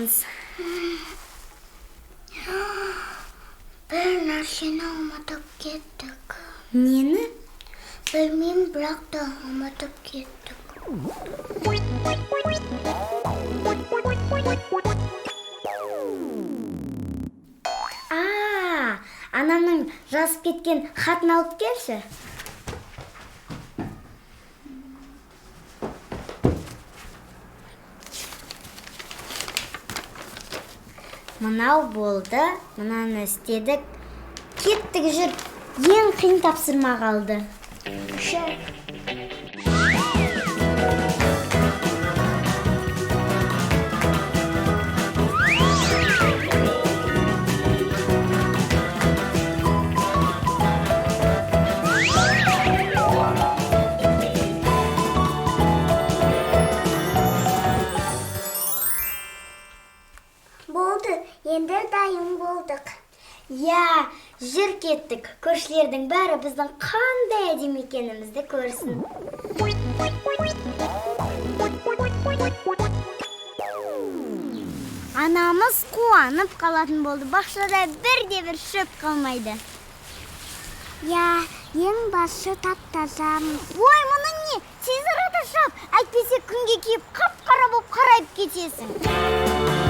жатырмыз. Бір нәрсені ұмытып кеттік. Нені? Білмеймін, бірақ та ұмытып кеттік. Анамның жазып кеткен хатын алып келші. Мынау болды, мынаны істедік. Кеттік жүр, ең қиын тапсырма қалды. Болды, енді дайын болдық. Я, жүр кеттік. Көршілердің бәрі біздің қандай әдемі екенімізді көрсін. Анамыз қуанып қалатын болды. Бақшада бірде-бір шөп қалмайды. Я, ең басы тап-тазам. Ой, мұның не? Тез арада шап. Әйтпесе күнге киіп қап-қара болып қарайып кетесің.